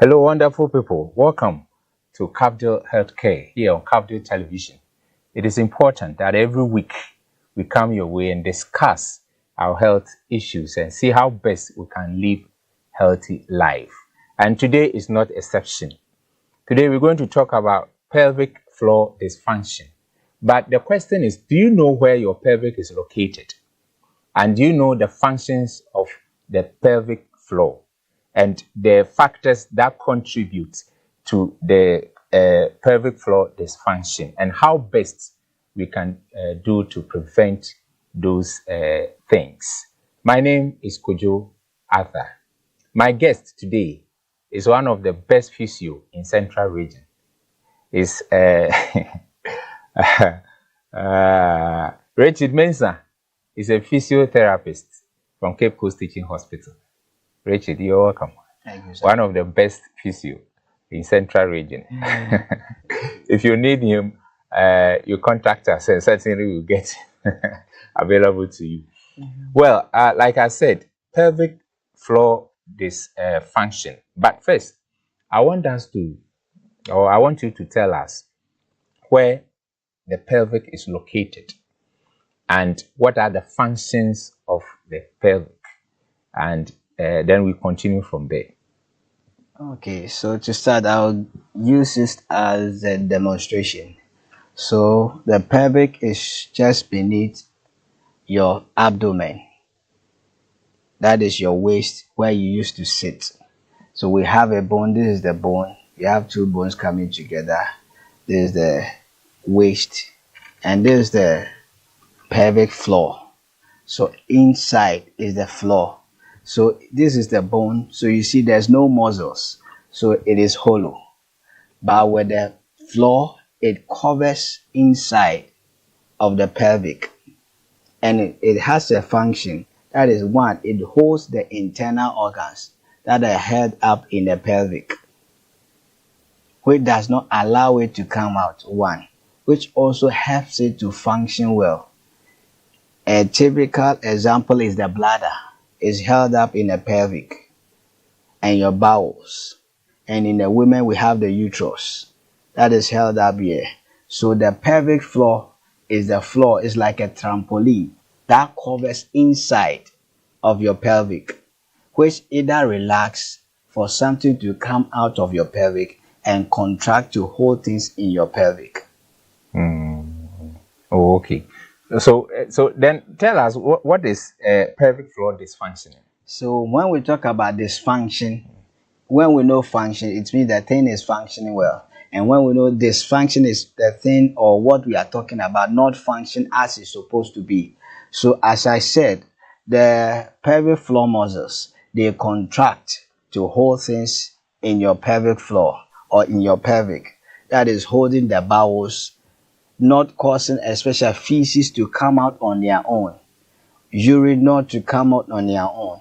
Hello, wonderful people. Welcome to Cafdil Healthcare here on Cafdil Television. It is important that every week we come your way and discuss our health issues and see how best we can live healthy life. And today is not exception. Today we're going to talk about pelvic floor dysfunction. But the question is, do you know where your pelvic is located? And do you know the functions of the pelvic floor and the factors that contribute to the pelvic floor dysfunction, and how best we can do to prevent those things? My name is Kojo Arthur. My guest today is one of the best physio in Central Region. Is Richard Mensah is a physiotherapist from Cape Coast Teaching Hospital. Richard, you're welcome. Thank you, sir. One of the best physio in Central Region. If you need him, you contact us and certainly we'll get available to you. Well, like I said, pelvic floor dysfunction. But first, I want you to tell us where the pelvic is located and what are the functions of the pelvic, and then we continue from there. Okay, so to start, I'll use this as a demonstration. So the pelvic is just beneath your abdomen. That is your waist where you used to sit. So we have a bone. This is the bone. You have two bones coming together. This is the waist, and this is the pelvic floor. So inside is the floor. So this is the bone. So you see there's no muscles. So it is hollow. But with the floor, it covers inside of the pelvic. And it has a function. That is, one, it holds the internal organs that are held up in the pelvic, which does not allow it to come out, one, which also helps it to function well. A typical example is the bladder. Is held up in the pelvic and your bowels. And in the women, we have the uterus that is held up here. So the pelvic floor is like a trampoline that covers inside of your pelvic, which either relax for something to come out of your pelvic and contract to hold things in your pelvic. Oh, okay. So then tell us, what is pelvic floor dysfunction? So when we talk about dysfunction, when we know function, it means the thing is functioning well. And when we know dysfunction is the thing or what we are talking about not function as it's supposed to be. So as I said, the pelvic floor muscles, they contract to hold things in your pelvic floor or in your pelvic. That is holding the bowels, not causing especially feces to come out on their own, urine not to come out on their own,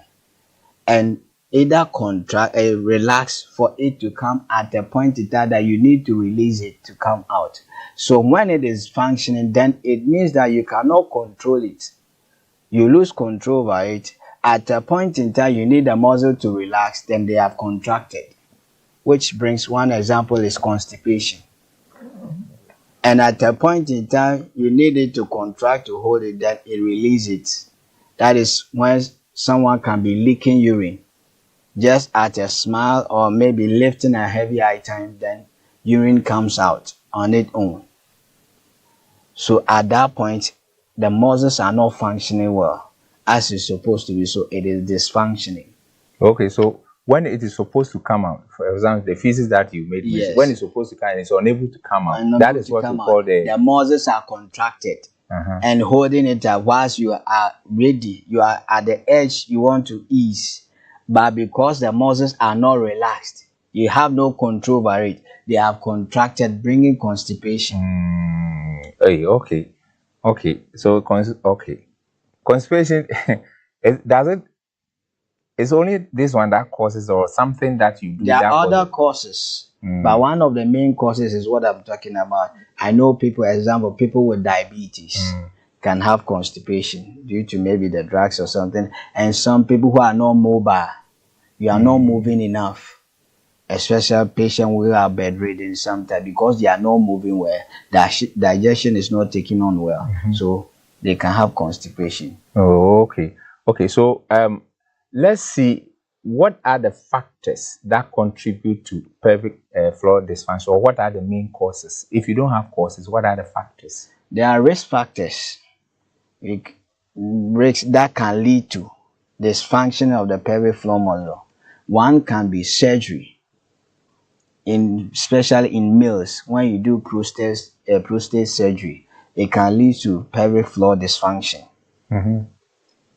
and either contract and relax for it to come at a point in time that you need to release it to come out. So when it is functioning, then it means that you cannot control it. You lose control over it. At a point in time, you need the muscle to relax, then they have contracted, which brings one example is constipation. And at a point in time, you need it to contract to hold it, then it releases it. That is when someone can be leaking urine. Just at a smile or maybe lifting a heavy item, then urine comes out on its own. So at that point, the muscles are not functioning well as it's supposed to be, so it is dysfunctioning. Okay, so when it is supposed to come out, for example, the feces that you made, yes, when it's supposed to come out, it's unable to come out. That is what we call the muscles are contracted and holding it up whilst you are ready. You are at the edge, you want to ease. But because the muscles are not relaxed, you have no control over it. They have contracted, bringing constipation. Okay. So constipation. It's only this one that causes, or something that you do? There are other causes, but one of the main causes is what I'm talking about. I know people, example, people with diabetes can have constipation due to maybe the drugs or something, and some people who are not mobile, you are not moving enough, especially patients who are bedridden sometimes because they are not moving well, digestion is not taking on well, so they can have constipation. Oh, okay. Okay, so let's see what are the factors that contribute to pelvic floor dysfunction, or what are the main causes? If you don't have causes, what are the factors? There are risk factors risks that can lead to dysfunction of the pelvic floor muscle. One can be surgery, especially in males. When you do prostate surgery, it can lead to pelvic floor dysfunction.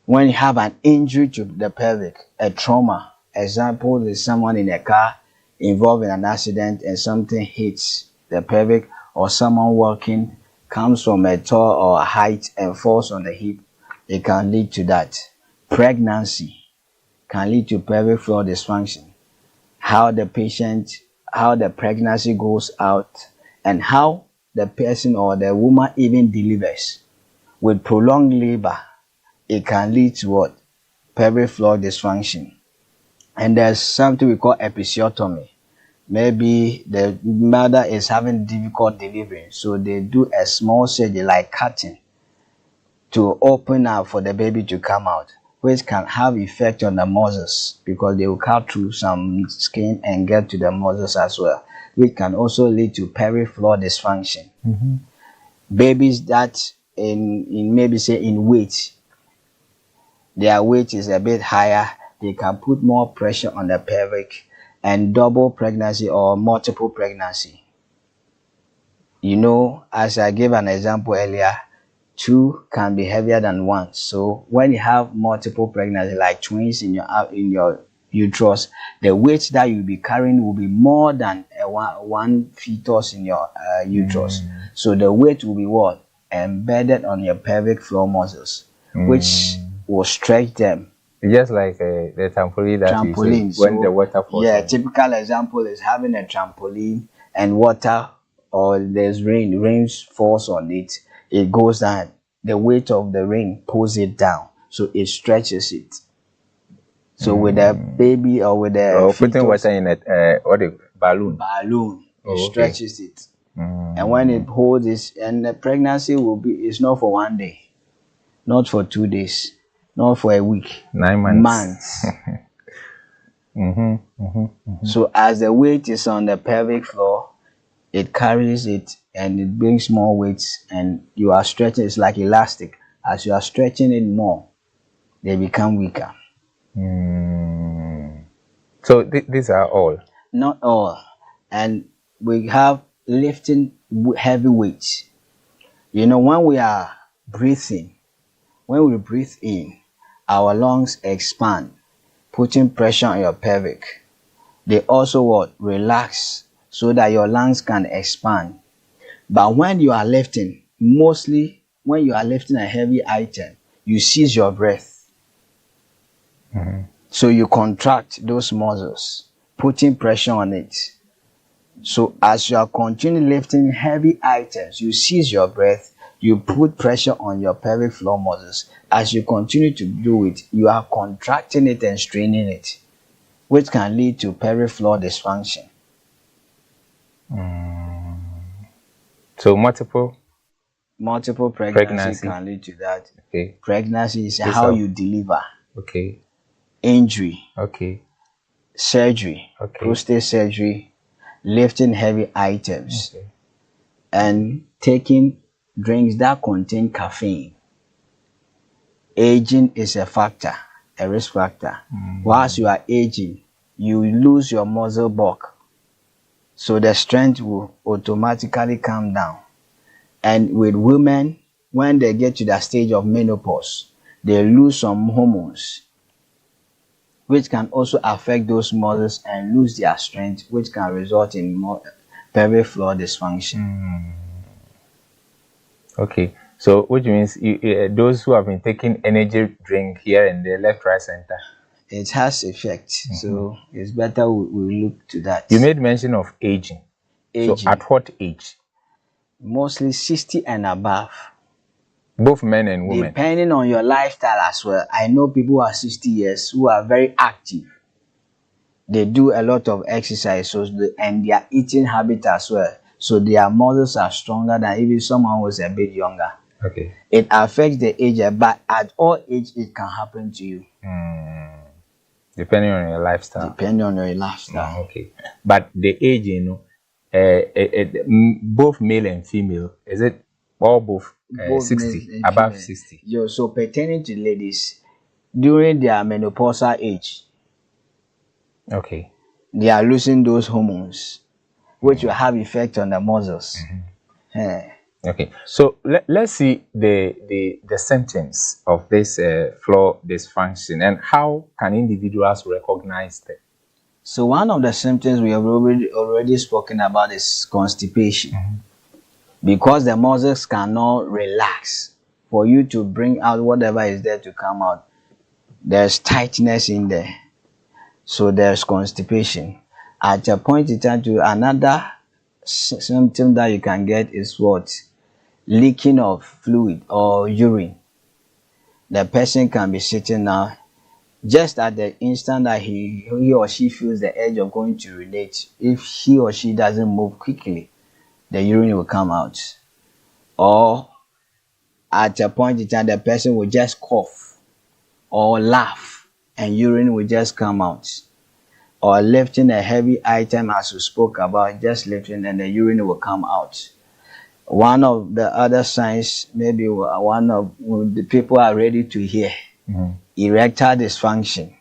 When you have an injury to the pelvic, a trauma, example is someone in a car involved in an accident and something hits the pelvic, or someone walking comes from a tall or a height and falls on the hip, it can lead to that. Pregnancy can lead to pelvic floor dysfunction. How the pregnancy goes out, and how the person or the woman even delivers. With prolonged labor, it can lead to what? Pelvic floor dysfunction. And there's something we call episiotomy. Maybe the mother is having difficult delivery, so they do a small surgery like cutting to open up for the baby to come out, which can have effect on the muscles because they will cut through some skin and get to the muscles as well, which can also lead to pelvic floor dysfunction. Babies that in maybe say in weight, their weight is a bit higher, they can put more pressure on the pelvic, and double pregnancy or multiple pregnancy. You know, as I gave an example earlier, two can be heavier than one. So when you have multiple pregnancy, like twins in your uterus, the weight that you'll be carrying will be more than one fetus in your uterus. So the weight will be what? Embedded on your pelvic floor muscles, which will stretch them. Just like the trampoline that trampoline. You say, when the water falls. Yeah, typical example is having a trampoline and water, or there's rain falls on it, it goes down. The weight of the rain pulls it down, so it stretches it. So with a baby or with a putting water in a or the balloon. It stretches it. And when it holds this, and the pregnancy it's not for 1 day, not for 2 days, not for a week, 9 months. So as the weight is on the pelvic floor, it carries it and it brings more weights, and you are stretching. It's like elastic. As you are stretching it more, they become weaker. So these are all? Not all. And we have lifting heavy weights. You know, when we are breathing, when we breathe in, our lungs expand, putting pressure on your pelvic. They also what? Relax, so that your lungs can expand. But when you are lifting, mostly when you are lifting a heavy item, you seize your breath. So you contract those muscles, putting pressure on it. So as you are continuing lifting heavy items, you seize your breath, you put pressure on your pelvic floor muscles. As you continue to do it, you are contracting it and straining it, which can lead to pelvic floor dysfunction. So multiple pregnancy can lead to that. Okay. Pregnancy is how you deliver. Okay. Injury. Okay. Surgery. Okay. Prostate surgery. Lifting heavy items. Okay. And taking drinks that contain caffeine. Aging is a factor, a risk factor. Whilst you are aging, you lose your muscle bulk, so the strength will automatically come down. And with women, when they get to the stage of menopause, they lose some hormones, which can also affect those muscles and lose their strength, which can result in more pelvic floor dysfunction. Okay, so which means those who have been taking energy drink here and there, left, right, center, it has effect. So it's better we look to that. You made mention of aging. So at what age? Mostly 60 and above. Both men and women. Depending on your lifestyle as well. I know people who are 60 years who are very active. They do a lot of exercise, and their eating habit as well. So their muscles are stronger than even someone who's a bit younger. Okay. It affects the age, but at all age it can happen to you. Depending on your lifestyle. Depending on your lifestyle. Okay. But the age, both male and female, is it all both 60, above female. 60? So pertaining to ladies, during their menopausal age, okay, they are losing those hormones, which will have effect on the muscles. Okay, so let's see the symptoms of this floor dysfunction and how can individuals recognize them. So one of the symptoms we have already spoken about is constipation. Because the muscles cannot relax for you to bring out whatever is there to come out. There's tightness in there. So there's constipation. At a point in time, to another symptom that you can get is what? Leaking of fluid or urine. The person can be sitting now, just at the instant that he or she feels the urge of going to urinate, if he or she doesn't move quickly, the urine will come out. Or at a point in time, the person will just cough or laugh and urine will just come out. Or lifting a heavy item, as we spoke about, just lifting and the urine will come out. One of the other signs, maybe one of the people are ready to hear, erectile dysfunction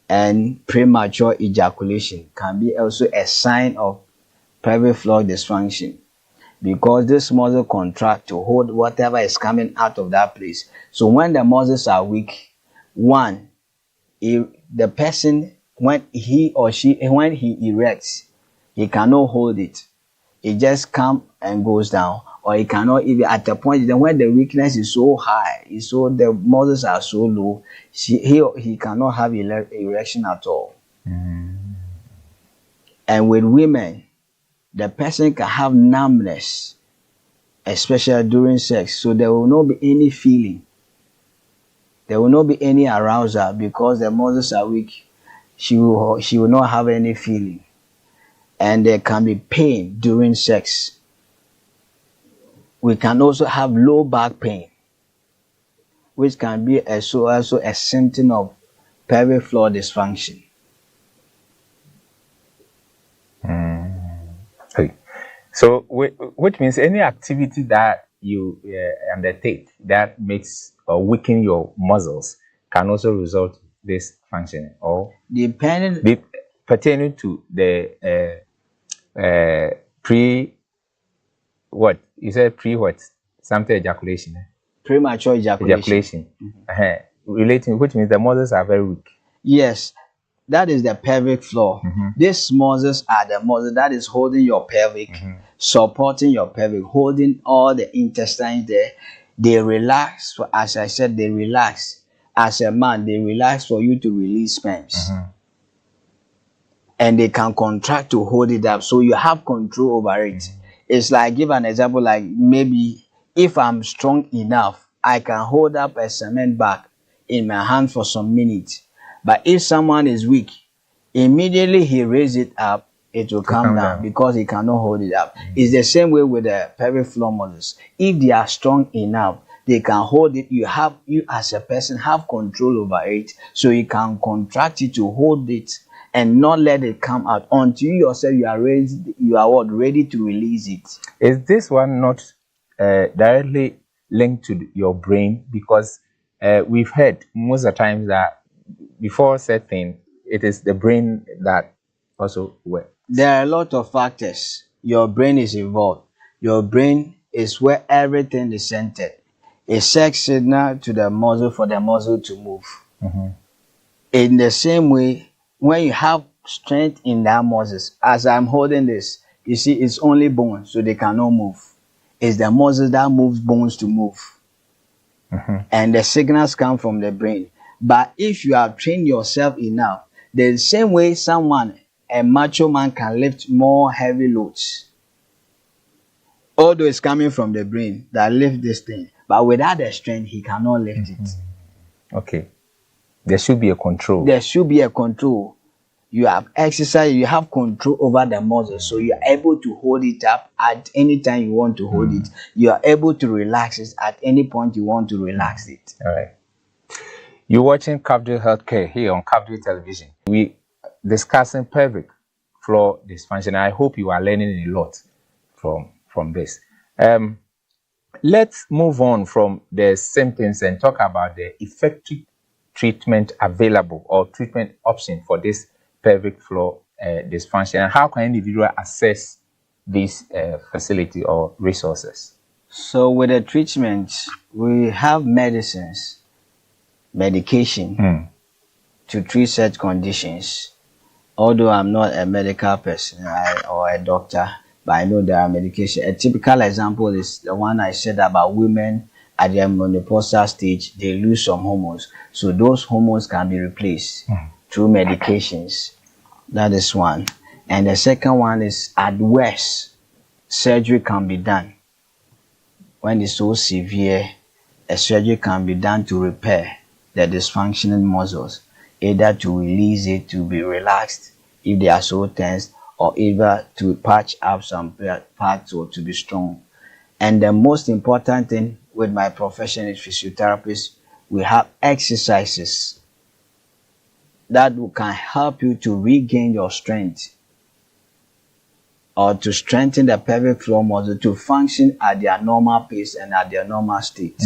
and premature ejaculation can be also a sign of pelvic floor dysfunction, because this muscle contract to hold whatever is coming out of that place. So when the muscles are weak, the person, when he erects, he cannot hold it. It just comes and goes down, or he cannot even, at the point then when the weakness is so high, the muscles are so low, he cannot have erection at all. And with women, the person can have numbness, especially during sex. So there will not be any feeling. There will not be any arousal because the muscles are weak. She will not have any feeling. And there can be pain during sex. We can also have low back pain, which can be also a symptom of pelvic floor dysfunction. Okay. So, which means any activity that you undertake that makes or weaken your muscles can also result in this functioning, or pertaining to the something ejaculation. Premature ejaculation. Relating, which means the muscles are very weak. Yes, that is the pelvic floor. These muscles are the muscles that is holding your pelvic, supporting your pelvic, holding all the intestines there. They relax, as I said, they relax. As a man, they relax for you to release sperms. And they can contract to hold it up, so you have control over it. It's like, give an example, like maybe if I'm strong enough, I can hold up a cement bag in my hand for some minutes. But if someone is weak, immediately he raises it up, it will come down because he cannot hold it up. It's the same way with the pelvic floor muscles. If they are strong enough, they can hold it. You as a person have control over it, so you can contract it to hold it and not let it come out until you yourself ready to release it. Is this one not directly linked to your brain? Because we've heard most of the times that before said thing, it is the brain that also works. There are a lot of factors. Your brain is involved. Your brain is where everything is centered. A sex signal to the muscle for the muscle to move. In the same way, when you have strength in that muscles, as I'm holding this, you see it's only bones, so they cannot move. It's the muscles that moves bones to move. And the signals come from the brain. But if you have trained yourself enough, the same way a macho man can lift more heavy loads, although it's coming from the brain that lift this thing, but without the strength, he cannot lift it. Okay. There should be a control. There should be a control. you have exercise, you have control over the muscle, so you are able to hold it up at any time you want to hold it. You are able to relax it at any point you want to relax it. All right. You're watching Cafdil Healthcare here on Cafdil Television. We discussing pelvic floor dysfunction. I hope you are learning a lot from this. Let's move on from the symptoms and talk about the effective treatment available or treatment option for this pelvic floor dysfunction, and how can individual access this facility or resources? So with the treatment, we have medication to treat such conditions. Although I'm not a medical person or a doctor, but I know there are medication. A typical example is the one I said about women at their menopausal stage, they lose some hormones. So those hormones can be replaced through medications. That is one. And the second one is, at worst, surgery can be done. When it's so severe, a surgery can be done to repair the dysfunctioning muscles, either to release it, to be relaxed if they are so tense, or either to patch up some parts or to be strong. And the most important thing with my profession as physiotherapist, we have exercises that can help you to regain your strength or to strengthen the pelvic floor muscle to function at their normal pace and at their normal state.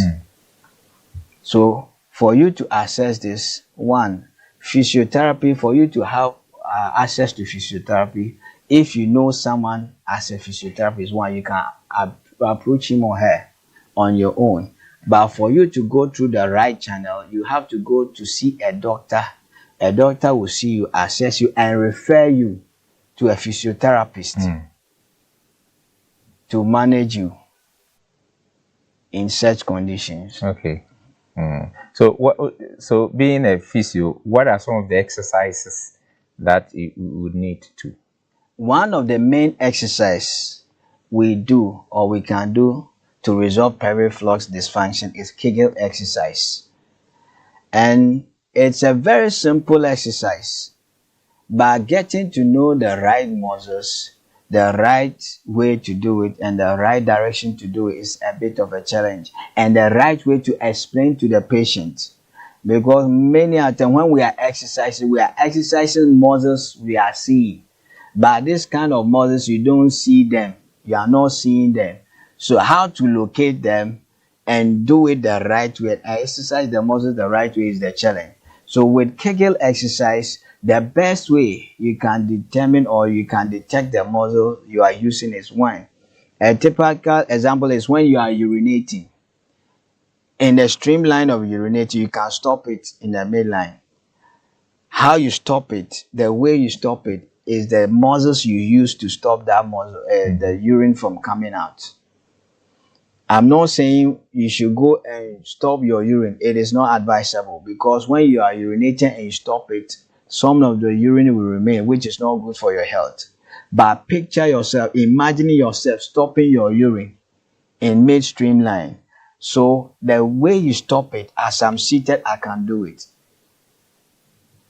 So for you to access this, one, physiotherapy, for you to have access to physiotherapy, if you know someone as a physiotherapist, one, you can approach him or her on your own. But for you to go through the right channel, you have to go to see a doctor. A doctor will see you, assess you, and refer you to a physiotherapist to manage you in such conditions. Okay. So being a physio, what are some of the exercises that you would need to? One of the main exercises we do or we can do to resolve pelvic floor dysfunction is Kegel exercise. And it's a very simple exercise. But getting to know the right muscles, the right way to do it, and the right direction to do it is a bit of a challenge. And the right way to explain to the patient. Because many a time when we are exercising muscles we are seeing. But this kind of muscles, you don't see them. You are not seeing them. So how to locate them and do it the right way, exercise the muscles the right way, is the challenge. So with Kegel exercise, the best way you can determine or you can detect the muscle you are using is one. A typical example is when you are urinating. In the streamline of urinating, you can stop it in the midline. How you stop it, the way you stop it, is the muscles you use to stop that muscle, the urine from coming out. I'm not saying you should go and stop your urine. It is not advisable, because when you are urinating and you stop it, some of the urine will remain, which is not good for your health. But picture yourself, imagining yourself stopping your urine in mid-streamline. So the way you stop it, as I'm seated, I can do it.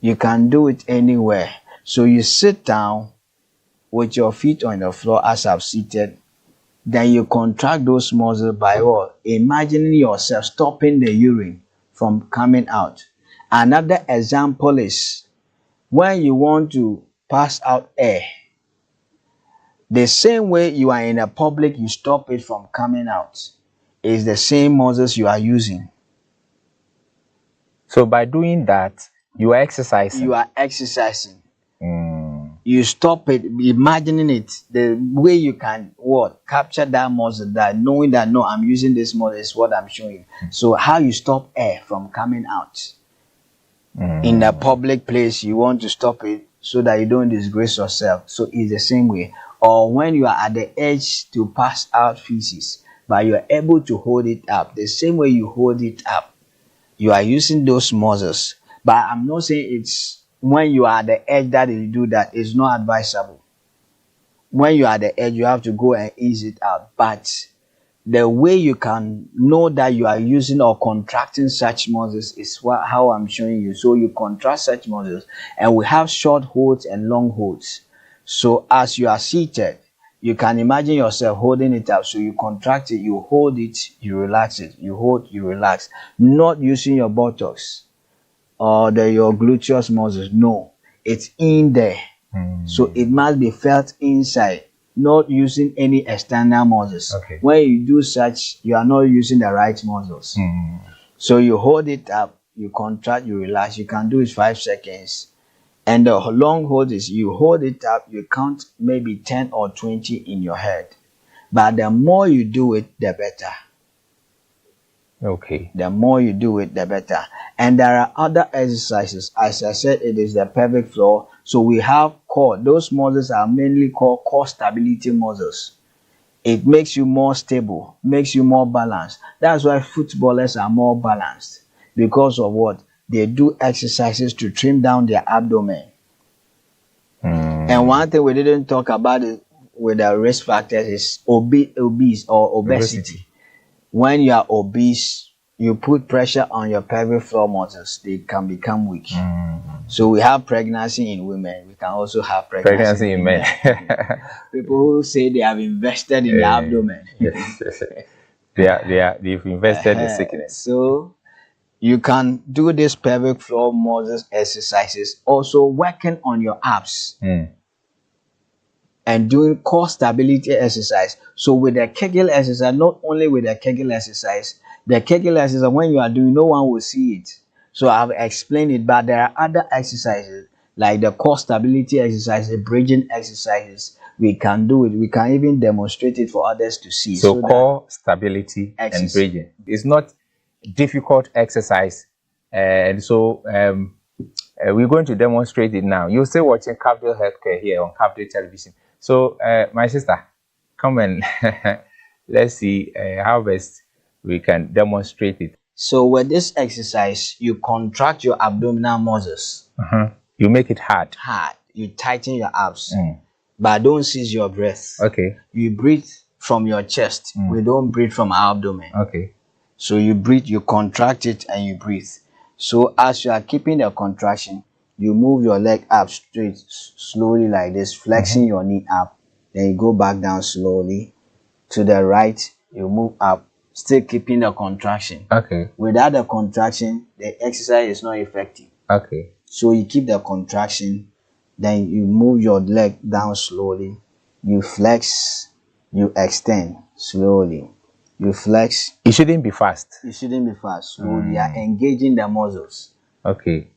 You can do it anywhere. So you sit down with your feet on the floor as I'm seated. Then you contract those muscles by what? Imagining yourself stopping the urine from coming out. Another example is when you want to pass out air. The same way you are in a public, you stop it from coming out. It's the same muscles you are using. So by doing that, you are exercising. You are exercising. You stop it, imagining it, the way you can capture that muscle, that knowing that no, I'm using this muscle is what I'm showing. So how you stop air from coming out. In a public place, you want to stop it so that you don't disgrace yourself. So it's the same way. Or when you are at the edge to pass out feces, but you are able to hold it up, the same way you hold it up, you are using those muscles. But I'm not saying it's when you are at the edge that you do that. It's not advisable. When you are at the edge, you have to go and ease it out. But the way you can know that you are using or contracting such muscles is how I'm showing you. So you contract such muscles, and we have short holds and long holds. So as you are seated, you can imagine yourself holding it up. So you contract it, you hold it, you relax it, you hold, you relax, not using your buttocks or your gluteus muscles. No, it's in there. So it must be felt inside, not using any external muscles. Okay. When you do such, you are not using the right muscles. So you hold it up, you contract, you relax. You can do it 5 seconds. And the long hold is you hold it up, you count maybe 10 or 20 in your head. But the more you do it, the better. Okay. The more you do it, the better. And there are other exercises. As I said, it is the pelvic floor. So we have core. Those muscles are mainly called core stability muscles. It makes you more stable, makes you more balanced. That's why footballers are more balanced. Because of what? They do exercises to trim down their abdomen. And one thing we didn't talk about it with the risk factors is obese or obesity. When you are obese, you put pressure on your pelvic floor muscles, they can become weak. So we have pregnancy in women. We can also have pregnancy in men. People who say they have invested in the abdomen. They've invested in sickness. So you can do this pelvic floor muscles exercises, also working on your abs. And doing core stability exercise. So with the Kegel exercise, not only with the Kegel exercise, when you are doing, no one will see it. So I've explained it, but there are other exercises like the core stability exercise, the bridging exercises. We can do it. We can even demonstrate it for others to see. So core stability and bridging. It's not difficult exercise. And so we're going to demonstrate it now. You're still watching Cafdil Healthcare here on Cafdil Television. So, my sister, come and let's see how best we can demonstrate it. So, with this exercise, you contract your abdominal muscles. You make it hard. You tighten your abs, but don't seize your breath. Okay. You breathe from your chest. We don't breathe from our abdomen. Okay. So you breathe, you contract it, and you breathe. So as you are keeping the contraction, you move your leg up straight, slowly like this, flexing your knee up. Then you go back down slowly. To the right, you move up, still keeping the contraction. Okay. Without the contraction, the exercise is not effective. Okay. So you keep the contraction, then you move your leg down slowly. You flex, you extend slowly. You flex. It shouldn't be fast. It shouldn't be fast. So you are engaging the muscles. Okay.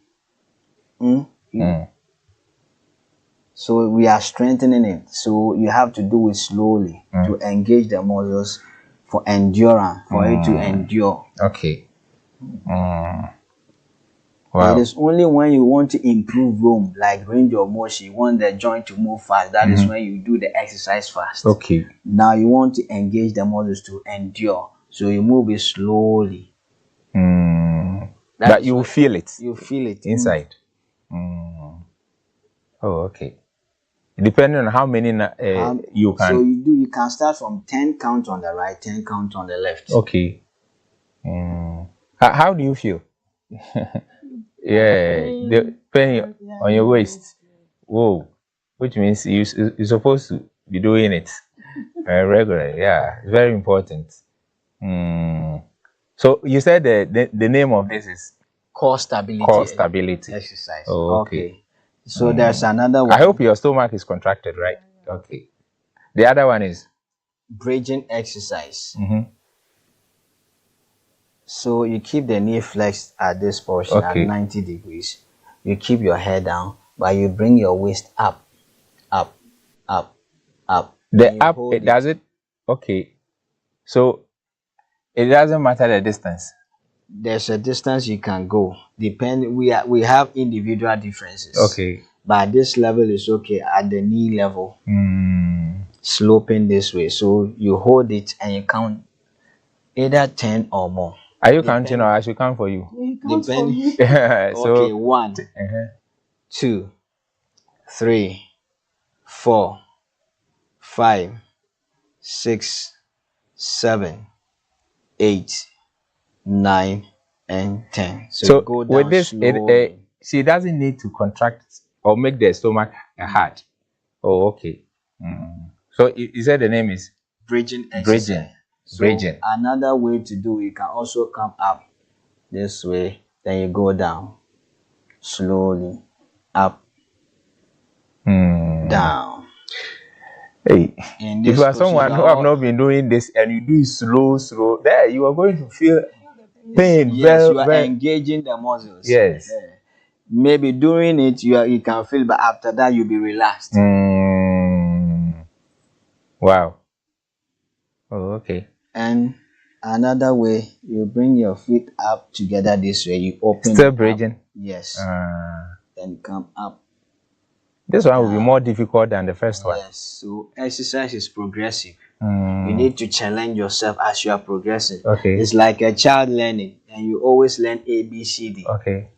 So we are strengthening it. So you have to do it slowly to engage the muscles for endurance, for it to endure. Okay. Wow. It is only when you want to improve room, like range of motion, you want the joint to move fast. That is when you do the exercise fast. Okay. Now you want to engage the muscles to endure. So you move it slowly. But you feel it. You feel it inside. Oh, okay. Depending on how many you can. So you can start from 10 count on the right, 10 count on the left. Okay. How do you feel? The pain on your waist. Whoa. Which means you're supposed to be doing it regularly. Yeah, it's very important. So you said the name of this is core stability. Core stability Exercise. Oh, okay. So there's another one. I hope your stomach is contracted, right? Okay. The other one is bridging exercise. So you keep the knee flexed at this portion at 90 degrees. You keep your head down, but you bring your waist up, up, up, up. The up, does it? Okay. So it doesn't matter the distance. There's a distance you can go. We have individual differences. Okay. But this level is okay at the knee level. Sloping this way. So you hold it and you count either 10 or more. Are you counting or I should count for you? Depending. So, okay, 1, 2, 3, 4, 5, 6, 7, 8, 9, and 10. So So go with down this, slowly. she doesn't need to contract or make the stomach hard. Oh, okay. So you said the name is Bridging exercise. bridging. So Bridging. another way to do it, you can also come up this way, then you go down slowly, up, down. Hey, In if this you are position, someone who have not been doing this and you do it slow, there you are going to feel pain. yes, you are Very, engaging the muscles. yes. Maybe during it you can feel, but after that you'll be relaxed. Wow. Oh, okay. And another way, you bring your feet up together this way. You open Still it up. bridging. Yes. Then come up. This one will be more difficult than the first one. Yes. So exercise is progressive. You need to challenge yourself as you are progressing. Okay. It's like a child learning, and you always learn A, B, C, D. Okay.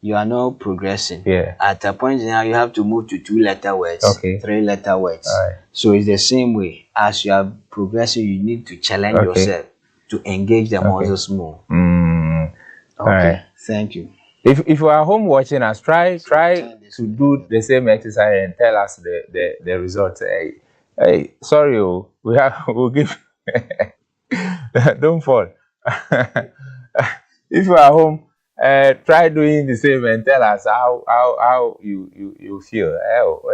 You are not progressing. Yeah. At a point now, you have to move to 2-letter words, Okay. 3-letter words. All right. So it's the same way. As you are progressing, you need to challenge yourself to engage the muscles more. All right. Thank you. If you are home watching us, try to do the same exercise and tell us the results. Hey, sorry, we'll give. Don't fall. If you are home, try doing the same and tell us how you feel.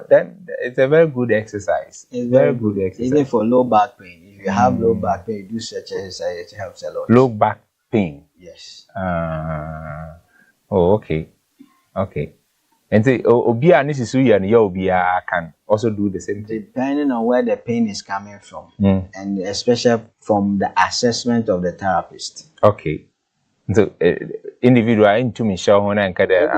Then it's a very good exercise. It's very good exercise. Even for low back pain. If you have low back pain, you do such exercise, it helps a lot. Low back pain. Yes. Oh, okay. And say, Obia Obia can also do the same thing. Depending on where the pain is coming from, and especially from the assessment of the therapist. Okay. So, individual into me show when I depending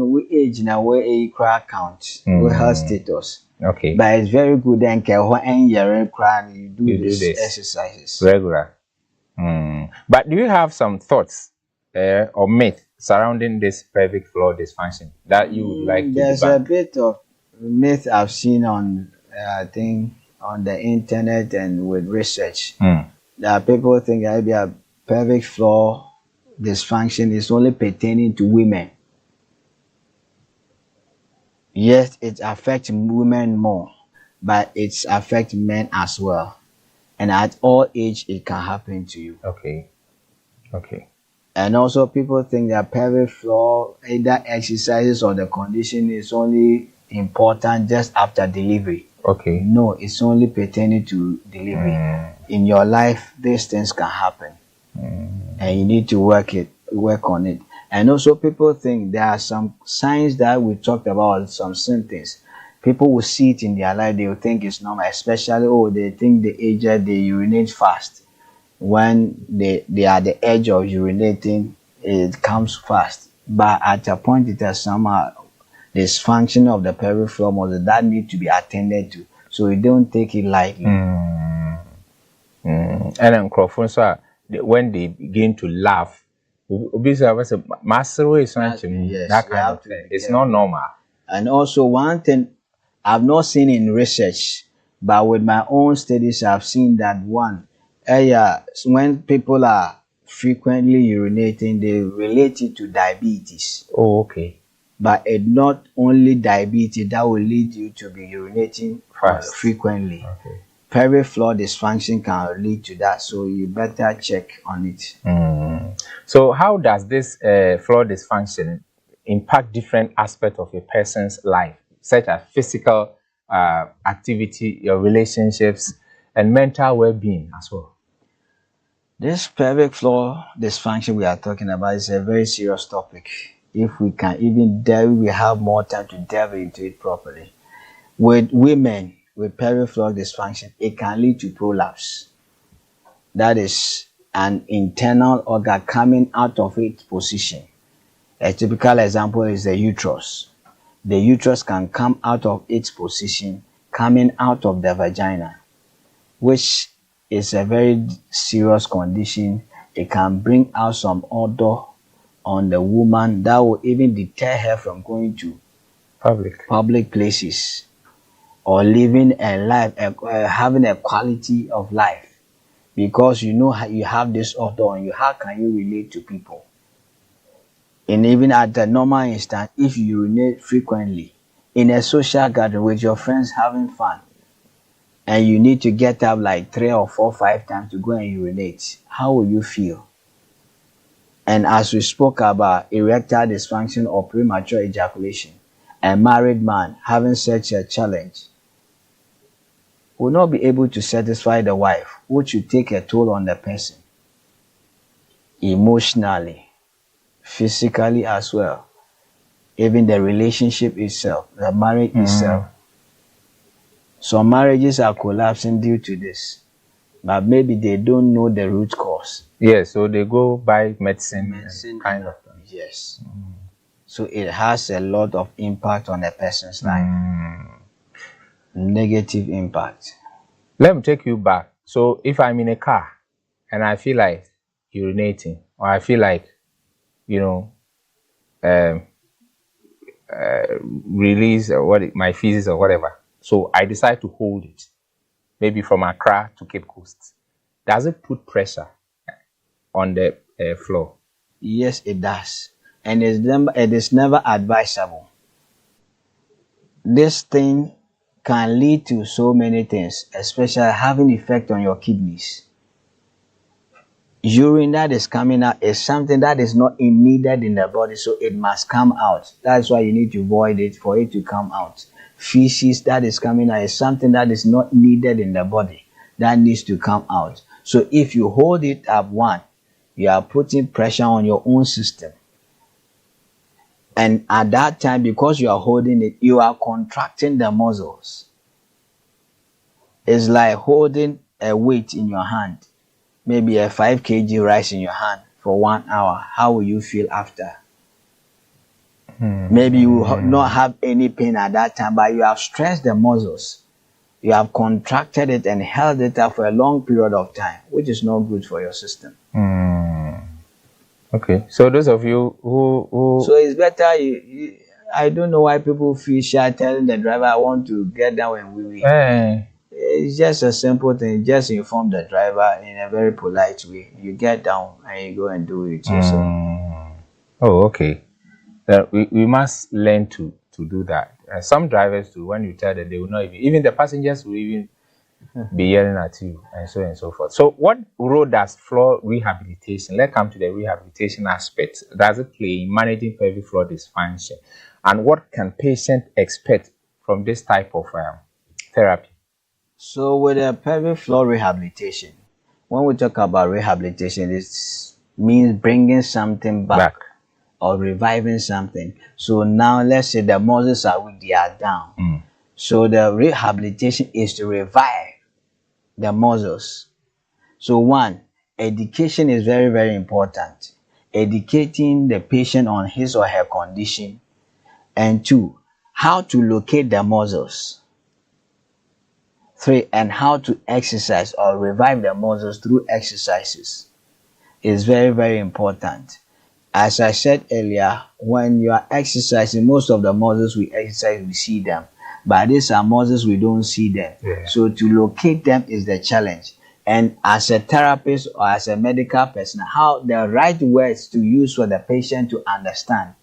on which age now, where a crack count, where health status. Okay. But it's very good and you do these exercises regular. But do you have some thoughts or myth surrounding this pelvic floor dysfunction that you would like to There's debunk? a bit of myth I've seen on I think on the internet and with research that people think maybe a pelvic floor dysfunction is only pertaining to women. Yes, it affects women more, but it affects men as well. And at all age, it can happen to you. Okay. And also, people think that pelvic floor, either exercises or the condition is only important just after delivery. Okay. No, it's only pertaining to delivery. In your life, these things can happen, and you need to work on it. And also, people think there are some signs that we talked about, some symptoms. People will see it in their life, they will think it's normal, especially, they think the aged, they urinate fast. When they are at the edge of urinating, it comes fast. But at a point, it has some dysfunction of the pelvic floor muscle that need to be attended to. So you don't take it lightly. And then when they begin to laugh, muscle is that kind of thing. It's not normal. And also one thing I've not seen in research, but with my own studies, I've seen that when people are frequently urinating, they relate it to diabetes. Oh, okay. But it's not only diabetes that will lead you to be urinating frequently. Okay. Pelvic floor dysfunction can lead to that, so you better check on it. So how does this floor dysfunction impact different aspects of a person's life, such as physical activity, your relationships, and mental well-being as well? This pelvic floor dysfunction we are talking about is a very serious topic. If we can even we have more time to delve into it properly. With women with pelvic floor dysfunction, it can lead to prolapse. That is an internal organ coming out of its position. A typical example is the uterus. The uterus can come out of its position, coming out of the vagina, which is a very serious condition. It can bring out some odor on the woman that will even deter her from going to public places. or living a life, having a quality of life, because you know you have this odor on you. How can you relate to people? And even at the normal instant, if you urinate frequently in a social gathering with your friends having fun, and you need to get up like 3 or 4, 5 times to go and urinate, how will you feel? And as we spoke about erectile dysfunction or premature ejaculation, a married man having such a challenge will not be able to satisfy the wife, which will take a toll on the person emotionally, physically as well, even the relationship itself, the marriage itself. Some marriages are collapsing due to this, but maybe they don't know the root cause. Yeah, so they go buy medicine kind of thing. Yes. So it has a lot of impact on a person's life. Negative impact. Let me take you back. So if I'm in a car and I feel like urinating, or I feel like, release my feces or whatever, so I decide to hold it, maybe from Accra to Cape Coast, does it put pressure on the floor? Yes, it does. And it is never advisable. This thing can lead to so many things, especially having effect on your kidneys. Urine that is coming out is something that is not needed in the body, so it must come out. That's why you need to void it for it to come out. Feces that is coming out is something that is not needed in the body, that needs to come out. So if you hold it up, one, you are putting pressure on your own system. And at that time, because you are holding it, you are contracting the muscles. It's like holding a weight in your hand, maybe a 5 kg rice in your hand for 1 hour. How will you feel after? Maybe you will not have any pain at that time, but you have stressed the muscles. You have contracted it and held it up for a long period of time, which is not good for your system. Okay, so those of you who So it's better, I don't know why people feel shy telling the driver, I want to get down and wee. It's just a simple thing. Just inform the driver in a very polite way. You get down and you go and do it yourself. Oh, okay. We must learn to do that. Some drivers do. When you tell them, they will not even the passengers will even be yelling at you, and so on and so forth. So what role does floor rehabilitation, let's come to the rehabilitation aspect, does it play in managing pelvic floor dysfunction? And what can patients expect from this type of therapy? So with the pelvic floor rehabilitation, when we talk about rehabilitation, it means bringing something back or reviving something. So now let's say the muscles are weak, they are down. So the rehabilitation is to revive the muscles. So one, education is very, very important. Educating the patient on his or her condition. And two, how to locate the muscles. Three, and how to exercise or revive the muscles through exercises is very, very important. As I said earlier, when you are exercising, most of the muscles we exercise, we see them. But these are muscles we don't see them. So to locate them is the challenge. And as a therapist or as a medical person, how the right words to use for the patient to understand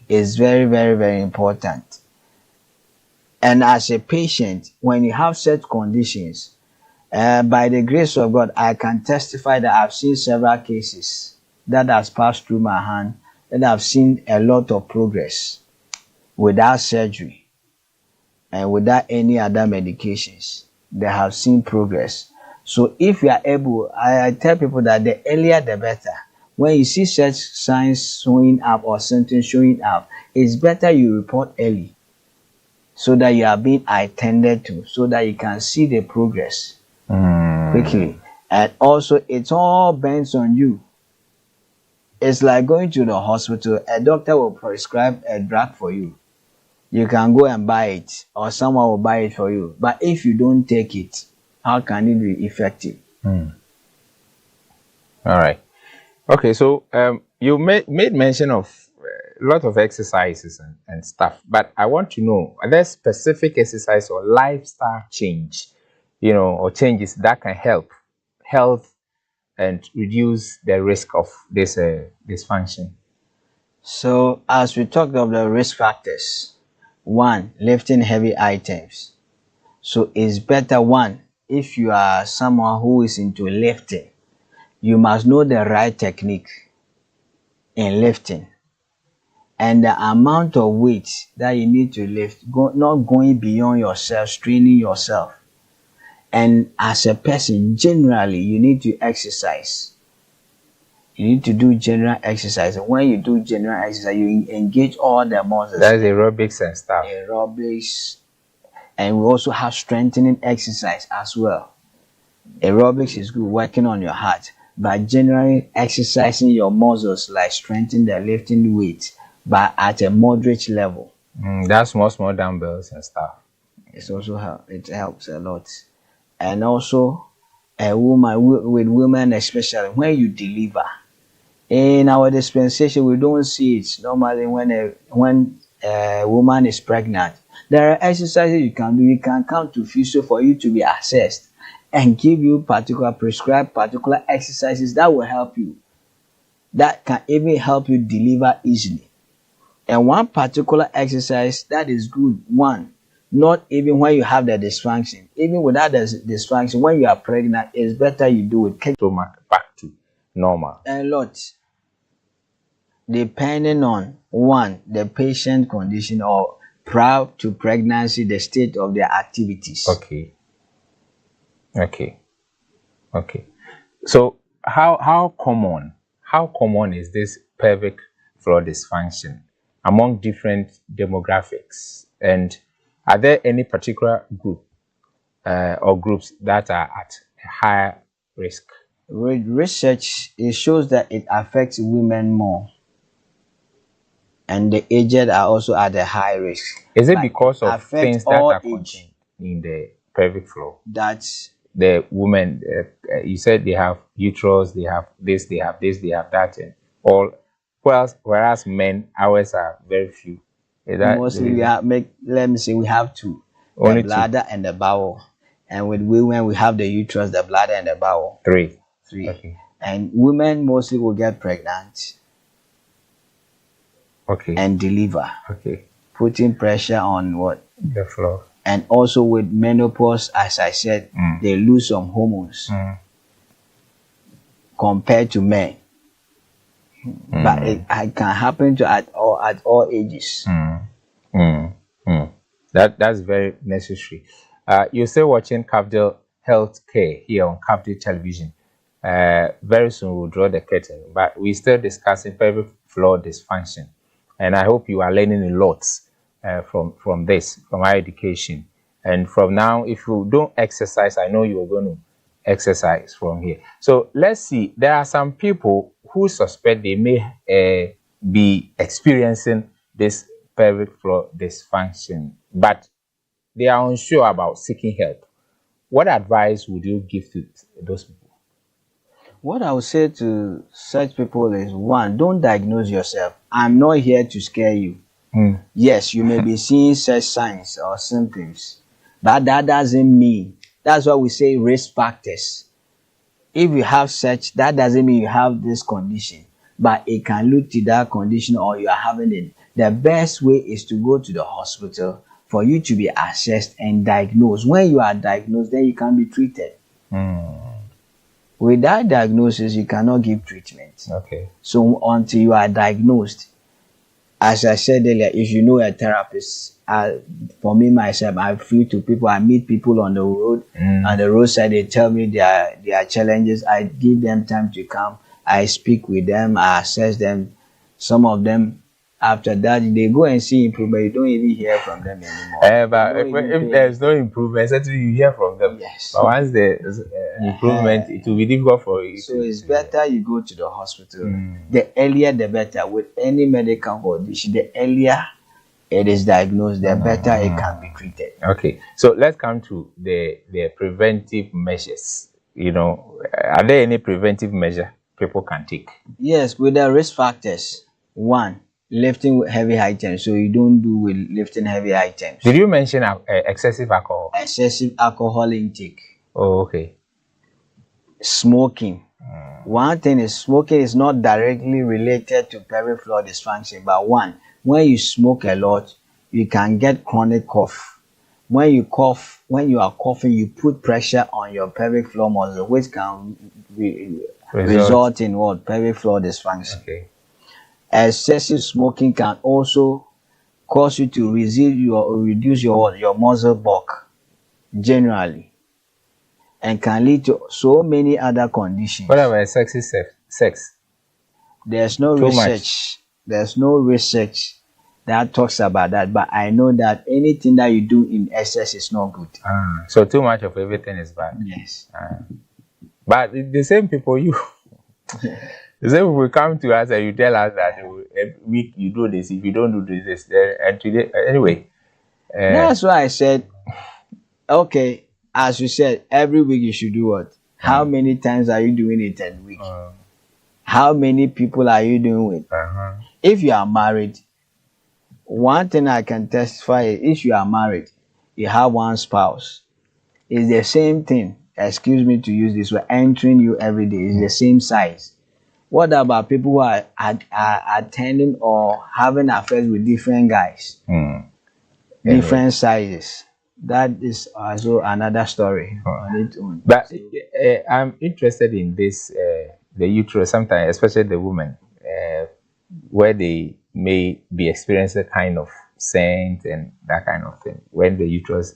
is very, very, very important. And as a patient, when you have such conditions, by the grace of God, I can testify that I've seen several cases that has passed through my hand, and I've seen a lot of progress without surgery and without any other medications. They have seen progress. So if you are able, I tell people that the earlier the better. When you see such signs showing up or symptoms showing up, it's better you report early so that you are being attended to, so that you can see the progress quickly. And also, it all depends on you. It's like going to the hospital. A doctor will prescribe a drug for you. You can go and buy it, or someone will buy it for you. But if you don't take it, how can it be effective? All right. Okay, so you made mention of lot of exercises and stuff, but I want to know, are there specific exercise or lifestyle change, or changes that can help health and reduce the risk of this dysfunction? So, as we talked of the risk factors, one, lifting heavy items. So, it's better, one, if you are someone who is into lifting, you must know the right technique in lifting and the amount of weight that you need to lift, not going beyond yourself, straining yourself. And as a person, generally, you need to exercise. You need to do general exercise. And when you do general exercise, you engage all the muscles. That is aerobics and stuff. Aerobics. And we also have strengthening exercise as well. Aerobics is good, working on your heart. But generally, exercising your muscles, like strengthening the lifting weight, but at a moderate level. That's small dumbbells and stuff. It helps a lot. And also, a woman, with women especially, when you deliver, in our dispensation, we don't see it normally when a woman is pregnant. There are exercises you can do. You can come to physio for you to be assessed and give you prescribed particular exercises that will help you. That can even help you deliver easily. And one particular exercise that is good, one, not even when you have the dysfunction, even without the dysfunction, when you are pregnant, it's better you do it. Stomach back to normal. A lot. Depending on, one, the patient condition or prior to pregnancy, the state of their activities. Okay. So how common is this pelvic floor dysfunction among different demographics, and are there any particular group or groups that are at higher risk? With research, it shows that it affects women more, and the aged are also at a high risk. Is it because of things that are contained in the pelvic floor? That's the women, you said they have uterus, they have this, they have this, they have that, and all. Whereas men, ours are very few. Is that mostly we have two: only the bladder and the bowel. And with women, we have the uterus, the bladder, and the bowel. Three. Okay. And women mostly will get pregnant. Okay. And deliver. Okay. Putting pressure on what? The floor. And also with menopause, as I said, they lose some hormones compared to men. But it can happen to at all ages. That's very necessary. You're still watching Cafdil Health Care here on Cafdil Television. Very soon we'll draw the curtain, but we're still discussing pelvic floor dysfunction, and I hope you are learning a lot from this, from our education. And from now, if you don't exercise, I know you're going to exercise from here. So let's see. There are some people who suspect they may be experiencing this pelvic floor dysfunction, but they are unsure about seeking help. What advice would you give to those people? What I would say to such people is, one, don't diagnose yourself. I'm not here to scare you. Yes, you may be seeing such signs or symptoms, but that doesn't mean, that's why we say risk factors. If you have such, that doesn't mean you have this condition, but it can lead to that condition or you are having it. The best way is to go to the hospital for you to be assessed and diagnosed. When you are diagnosed, then you can be treated. Without diagnosis, you cannot give treatment. Okay. So until you are diagnosed, as I said earlier, if you know a therapist, for me myself, I feel to people, I meet people on the road, on the roadside, they tell me their challenges. I give them time to come. I speak with them, I assess them. Some of them, after that, they go and see improvement. You don't even hear from them anymore. But if there's no improvement, certainly you hear from them. Yes. But once there's improvement, it will be difficult for you. So it's better you go to the hospital. The earlier, the better. With any medical condition, the earlier it is diagnosed, the better it can be treated. Okay. So let's come to the preventive measures. Are there any preventive measure people can take? Yes, with the risk factors. One, lifting with heavy items, so you don't do with lifting heavy items. Did you mention excessive alcohol? Excessive alcohol intake. Oh, okay. Smoking. One thing is, smoking is not directly related to pelvic floor dysfunction, but one, when you smoke a lot, you can get chronic cough. When you cough, when you are coughing, you put pressure on your pelvic floor muscle, which can result in what? Pelvic floor dysfunction. Okay. Excessive smoking can also cause you to reduce your muscle bulk generally, and can lead to so many other conditions. What about sexy sex? There's no research. There's no research that talks about that, but I know that anything that you do in excess is not good. So too much of everything is bad. Yes. But the same people the same people come to us and you tell us that every week you do this. If you don't do this, and today anyway. That's why I said, okay, as you said, every week you should do what? How many times are you doing it a week? How many people are you doing with? If you are married, one thing I can testify is, if you are married, you have one spouse, it's the same thing. Excuse me to use this word, entering you every day. It's the same size. What about people who are attending or having affairs with different guys? Different sizes. That is also another story on its own. But I'm interested in this, the uterus, sometimes, especially the women, where they may be experiencing a kind of scent and that kind of thing. When the uterus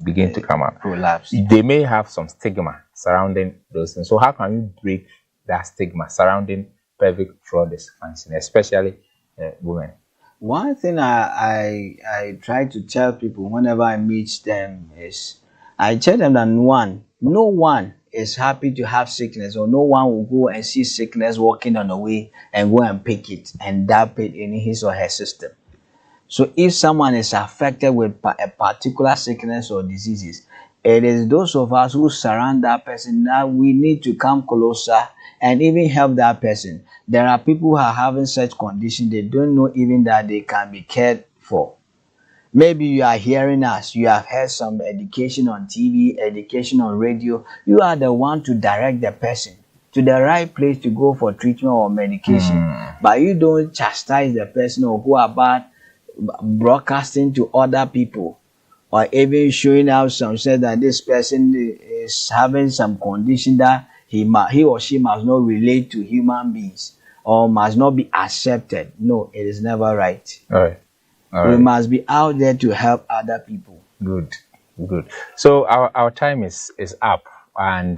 begin to come out, prolapse, they may have some stigma surrounding those things. So how can you break that stigma surrounding pelvic floor dysfunction, especially women? One thing I try to tell people whenever I meet them is, I tell them that no one is happy to have sickness, or no one will go and see sickness walking on the way and go and pick it and dump it in his or her system. So if someone is affected with a particular sickness or diseases, it is those of us who surround that person that we need to come closer and even help that person. There are people who are having such conditions, they don't know even that they can be cared for. Maybe you are hearing us, you have heard some education on TV, education on radio. You are the one to direct the person to the right place to go for treatment or medication. But you don't chastise the person or go about broadcasting to other people, or even showing out some say that this person is having some condition that he or she must not relate to human beings or must not be accepted. No, it is never right. All right. We must be out there to help other people. Good. So our time is up, and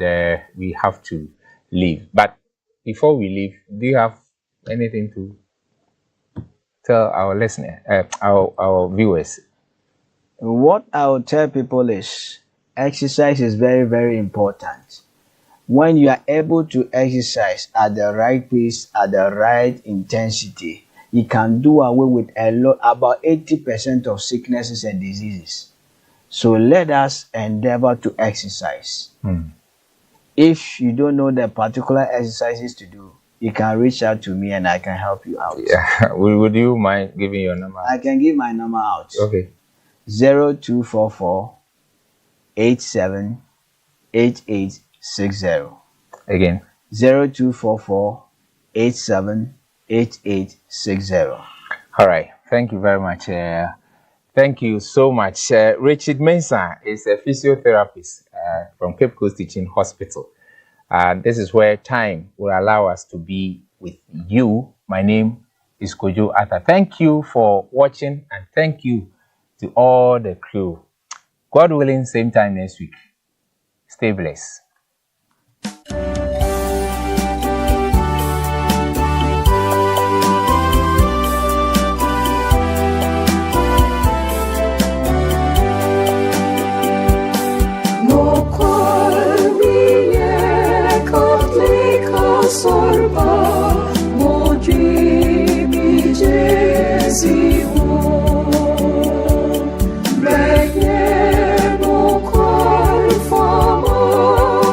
we have to leave. But before we leave, do you have anything to tell our listeners, our viewers? What I will tell people is, exercise is very, very important. When you are able to exercise at the right pace, at the right intensity, you can do away with about 80% of sicknesses and diseases. So let us endeavor to exercise. If you don't know the particular exercises to do, you can reach out to me and I can help you out. Yeah. Would you mind giving your number? I can give my number out. Okay. 0244 87 8860. Again. 0244 87 8860. All right. Thank you very much. Thank you so much. Richard Mensah is a physiotherapist from Cape Coast Teaching Hospital. This is where time will allow us to be with you. My name is Kojo Arthur. Thank you for watching, and thank you to all the crew. God willing, same time next week. Stay blessed. Sorba, moji mi Jezi wo, begye mo kwal fama.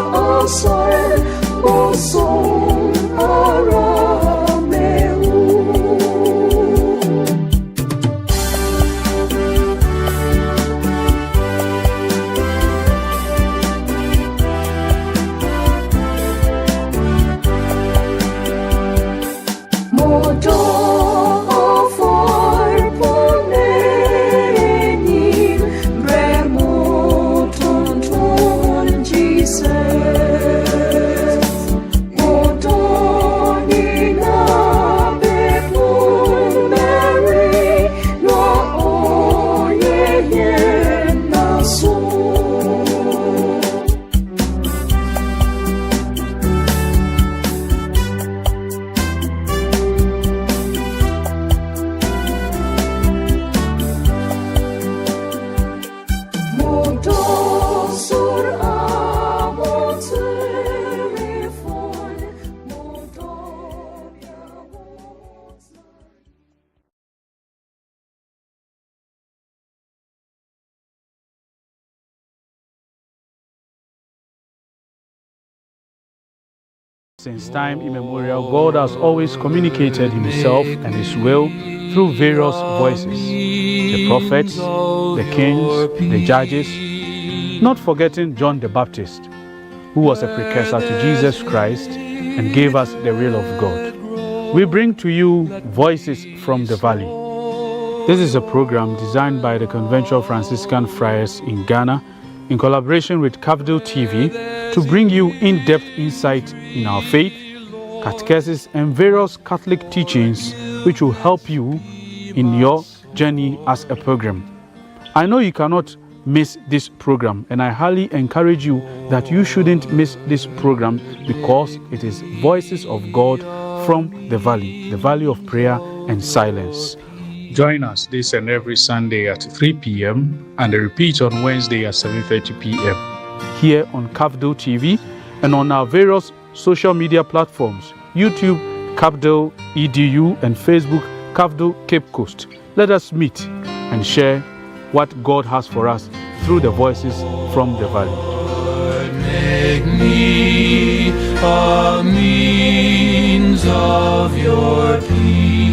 Since time immemorial, God has always communicated himself and his will through various voices: the prophets, the kings, the judges, not forgetting John the Baptist, who was a precursor to Jesus Christ and gave us the will of God. We bring to you Voices from the Valley. This is a program designed by the Conventual Franciscan Friars in Ghana in collaboration with Cafdil TV to bring you in-depth insight in our faith, catechesis, and various Catholic teachings which will help you in your journey as a pilgrim. I know you cannot miss this program, and I highly encourage you that you shouldn't miss this program because it is Voices of God from the valley of prayer and silence. Join us this and every Sunday at 3 p.m. and a repeat on Wednesday at 7:30 p.m. here on Cafdil TV and on our various social media platforms: YouTube, Cafdil EDU, and Facebook, Cafdil Cape Coast. Let us meet and share what God has for us through the Voices from the Valley. Make me a means of your peace.